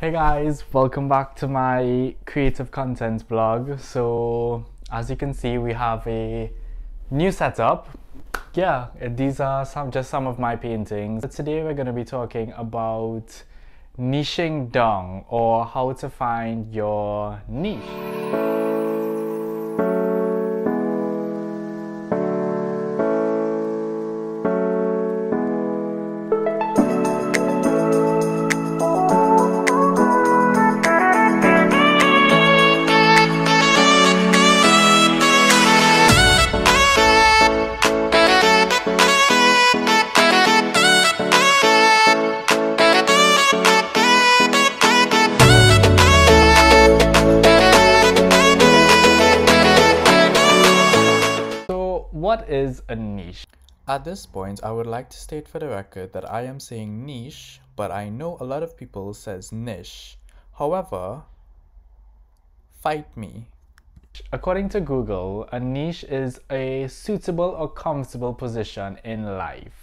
Hey guys, welcome back to my creative content blog. So as you can see, we have a new setup. Yeah, these are some of my paintings. But today we're going to be talking about niching down, or how to find your niche. What is a niche? At this point, I would like to state for the record that I am saying niche, but I know a lot of people says niche. However, fight me. According to Google, a niche is a suitable or comfortable position in life.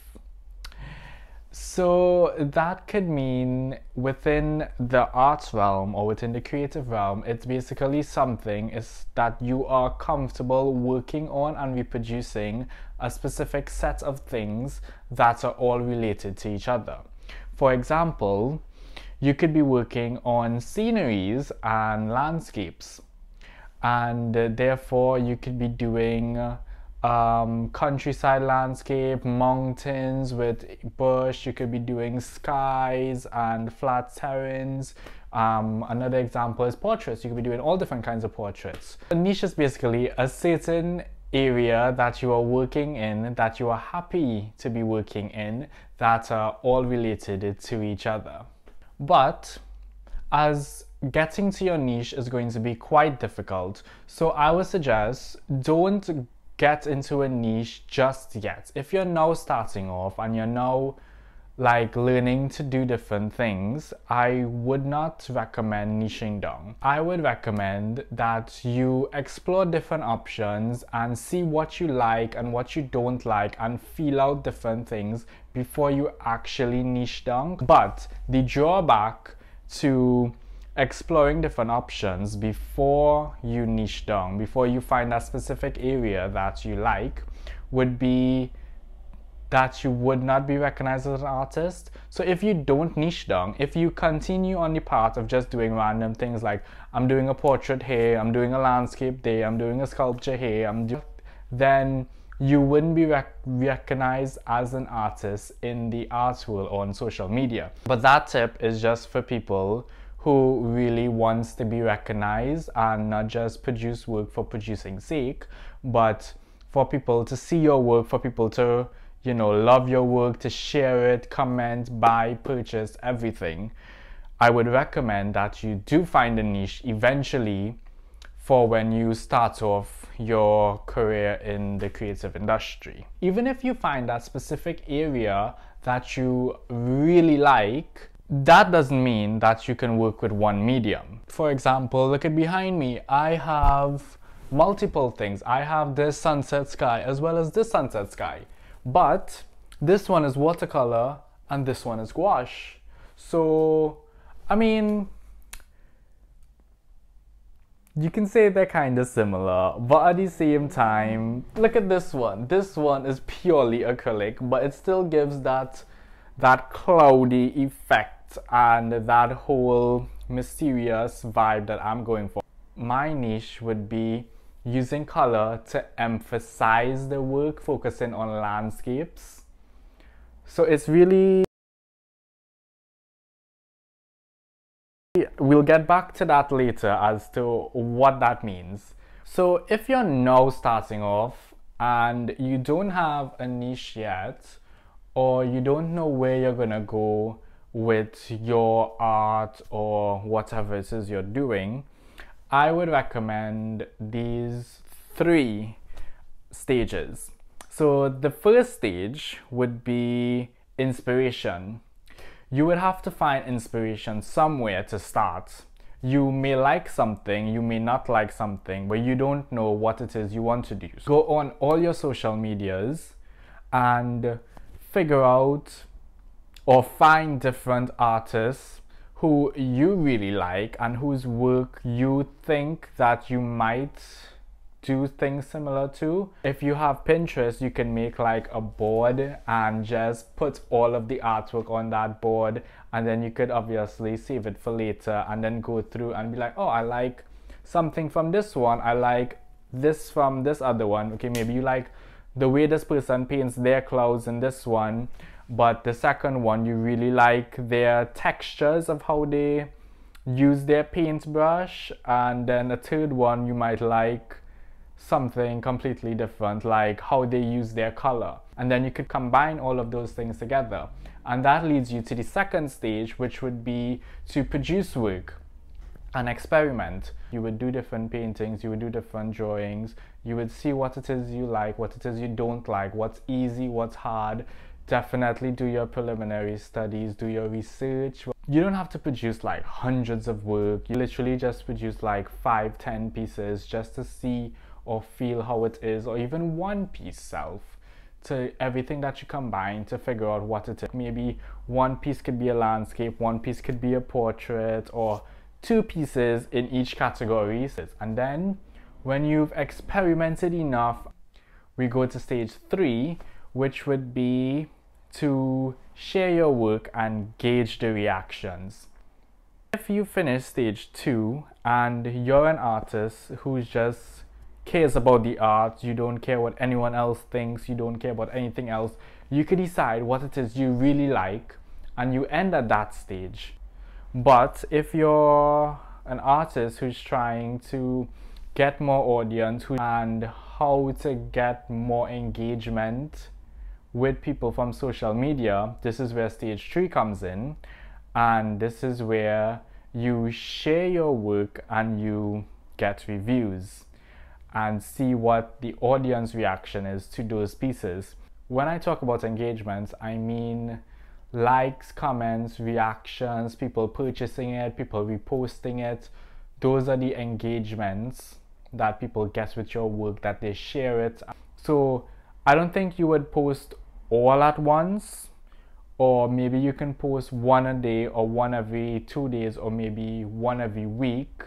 So that could mean within the arts realm or within the creative realm, it's basically something that you are comfortable working on and reproducing a specific set of things that are all related to each other. For example, you could be working on sceneries and landscapes, and therefore you could be doing countryside landscape, mountains with bush. You could be doing skies and flat terrains. Another example is portraits. You could be doing all different kinds of portraits. A niche is basically a certain area that you are working in, that you are happy to be working in, that are all related to each other. But as getting to your niche is going to be quite difficult, so I would suggest don't get into a niche just yet. If you're now starting off and you're now like learning to do different things, I would not recommend niching down. I would recommend that you explore different options and see what you like and what you don't like, and feel out different things before you actually niche down. But the drawback to exploring different options before you niche down, before you find a specific area that you like, would be that you would not be recognized as an artist. So if you don't niche down, if you continue on the path of just doing random things like I'm doing a portrait here, I'm doing a landscape there, I'm doing a sculpture here, then you wouldn't be recognized as an artist in the arts world or on social media. But that tip is just for people who really wants to be recognized and not just produce work for producing sake, but for people to see your work, for people to, you know, love your work, to share it, comment, buy, purchase, everything. I would recommend that you do find a niche eventually for when you start off your career in the creative industry. Even if you find that specific area that you really like, that doesn't mean that you can work with one medium. For example, look at behind me. I have multiple things. I have this sunset sky as well as this sunset sky. But this one is watercolor and this one is gouache. So, I mean, you can say they're kind of similar, but at the same time, look at this one. This one is purely acrylic, but it still gives that cloudy effect and that whole mysterious vibe that I'm going for. My niche would be using color to emphasize the work, focusing on landscapes. So it's really, we'll get back to that later as to what that means. So if you're now starting off and you don't have a niche yet, or you don't know where you're gonna go with your art or whatever it is you're doing, I would recommend these 3 stages. So the first stage would be inspiration. You would have to find inspiration somewhere to start. You may like something, you may not like something, but you don't know what it is you want to do. So go on all your social medias and figure out or find different artists who you really like and whose work you think that you might do things similar to. If you have Pinterest, you can make like a board and just put all of the artwork on that board, and then you could obviously save it for later and then go through and be like, oh, I like something from this one, I like this from this other one. Okay, maybe you like the way this person paints their clouds in this one, but the second one you really like their textures of how they use their paintbrush, and then the third one you might like something completely different, like how they use their color. And then you could combine all of those things together, and that leads you to the second stage, which would be to produce work and experiment. You would do different paintings, you would do different drawings, you would see what it is you like, what it is you don't like, what's easy, what's hard. Definitely do your preliminary studies, do your research. You don't have to produce like hundreds of work. You literally just produce like 5-10 pieces just to see or feel how it is, or even one piece self, to everything that you combine to figure out what it is. Maybe one piece could be a landscape, one piece could be a portrait, or 2 pieces in each category. And then when you've experimented enough, we go to stage 3, which would be to share your work and gauge the reactions. If you finish stage 2 and you're an artist who just cares about the art, you don't care what anyone else thinks, you don't care about anything else, you could decide what it is you really like and you end at that stage. But if you're an artist who's trying to get more audience and how to get more engagement with people from social media, this is where stage 3 comes in, and this is where you share your work and you get reviews and see what the audience reaction is to those pieces. When I talk about engagements, I mean likes, comments, reactions, people purchasing it, people reposting it. Those are the engagements that people get with your work, that they share it. So I don't think you would post all at once, or maybe you can post one a day, or one every 2 days, or maybe one every week.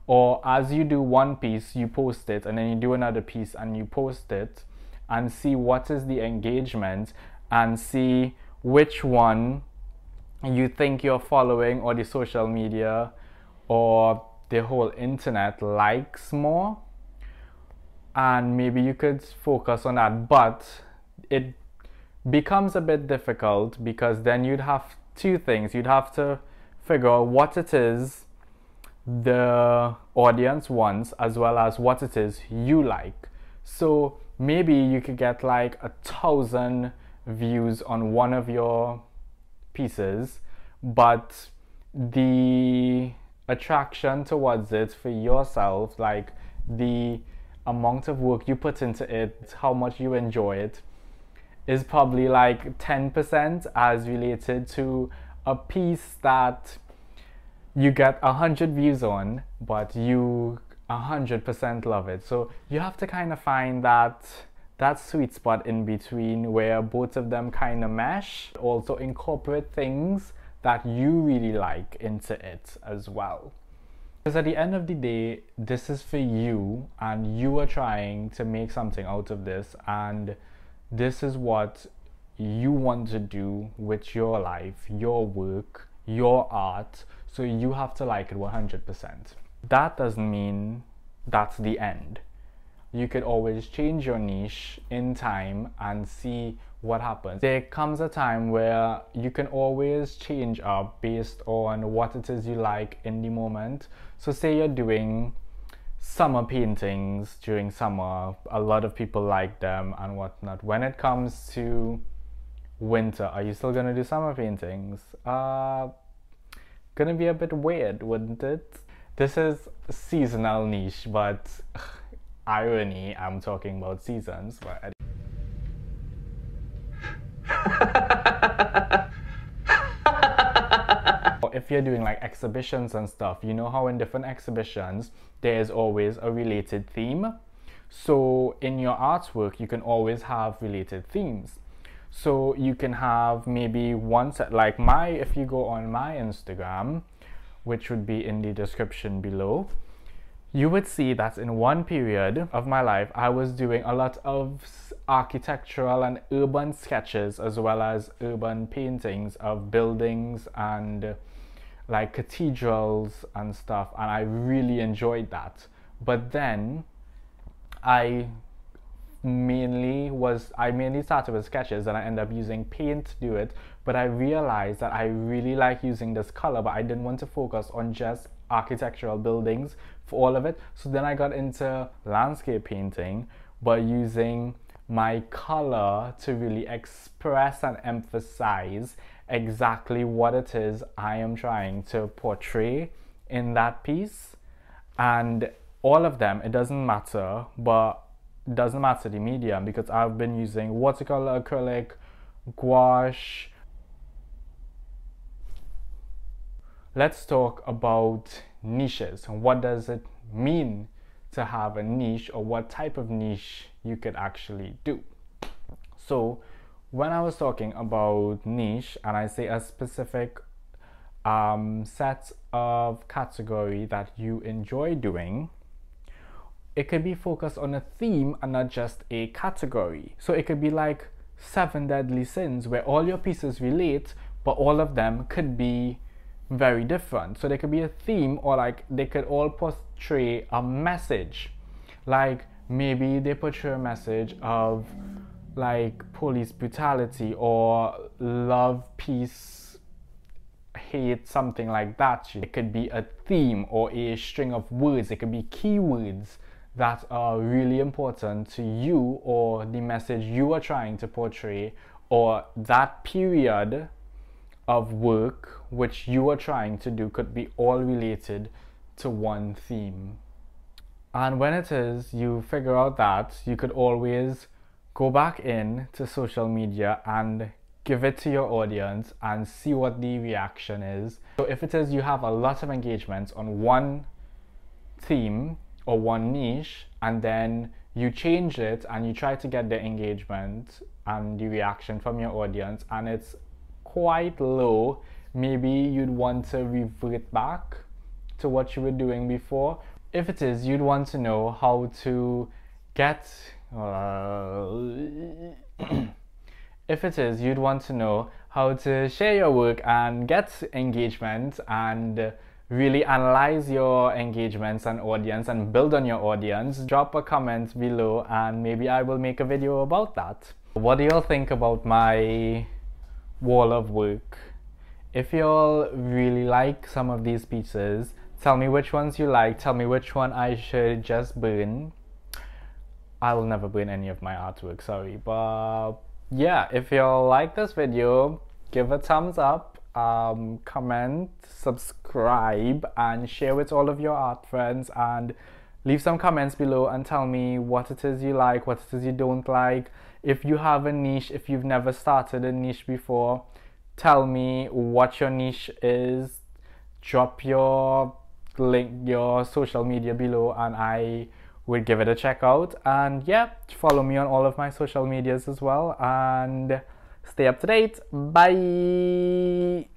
Or as you do one piece, you post it, and then you do another piece and you post it, and see what is the engagement, and see which one you think your following or the social media or the whole internet likes more. And maybe you could focus on that, but it becomes a bit difficult because then you'd have 2 things. You'd have to figure out what it is the audience wants as well as what it is you like. So maybe you could get like 1,000 views on one of your pieces, but the attraction towards it for yourself, like the amount of work you put into it, how much you enjoy it, is probably like 10% as related to a piece that you get 100 views on, but you 100% love it. So you have to kind of find that sweet spot in between where both of them kind of mesh. Also incorporate things that you really like into it as well. Because at the end of the day, this is for you, and you are trying to make something out of this, and this is what you want to do with your life, your work, your art. So you have to like it 100%. That doesn't mean that's the end. You could always change your niche in time and see what happens. There comes a time where you can always change up based on what it is you like in the moment. So say you're doing summer paintings during summer, a lot of people like them and whatnot. When it comes to winter, are you still gonna do summer paintings? Gonna be a bit weird, wouldn't it? This is seasonal niche, but irony, I'm talking about seasons. But if you're doing like exhibitions and stuff, you know how in different exhibitions there's always a related theme. So in your artwork you can always have related themes. So you can have maybe one set, like if you go on my Instagram, which would be in the description below, you would see that in one period of my life, I was doing a lot of architectural and urban sketches, as well as urban paintings of buildings and like cathedrals and stuff, and I really enjoyed that. But then I mainly started with sketches, and I ended up using paint to do it. But I realized that I really like using this color, but I didn't want to focus on just architectural buildings for all of it. So then I got into landscape painting, but using my color to really express and emphasize exactly what it is I am trying to portray in that piece. And all of them, it doesn't matter, but it doesn't matter the medium, because I've been using watercolor, acrylic, gouache. Let's talk about niches. What does it mean to have a niche, or what type of niche you could actually do? So when I was talking about niche, and I say a specific set of category that you enjoy doing, it could be focused on a theme and not just a category. So it could be like 7 Deadly Sins, where all your pieces relate, but all of them could be very different. So there could be a theme, or like they could all portray a message. Like maybe they portray a message of like police brutality, or love, peace, hate, something like that. It could be a theme or a string of words. It could be keywords that are really important to you, or the message you are trying to portray, or that period of work which you are trying to do could be all related to one theme. And when it is you figure out that, you could always go back in to social media and give it to your audience and see what the reaction is. So if it is you have a lot of engagements on one theme or one niche, and then you change it and you try to get the engagement and the reaction from your audience, and it's quite low, maybe you'd want to revert back to what you were doing before. If it is you'd want to know how to get if it is you'd want to know how to share your work and get engagement, and really analyze your engagements and audience and build on your audience, drop a comment below and maybe I will make a video about that. What do y'all think about my wall of work? If y'all really like some of these pieces, tell me which ones you like, tell me which one I should just burn. I will never burn any of my artwork, sorry. But yeah, if y'all like this video, give a thumbs up, comment, subscribe, and share with all of your art friends, and leave some comments below and tell me what it is you like, what it is you don't like. If you have a niche, if you've never started a niche before, tell me what your niche is. Drop your link, your social media below, and I would give it a check out. And yeah, follow me on all of my social medias as well, and stay up to date. Bye.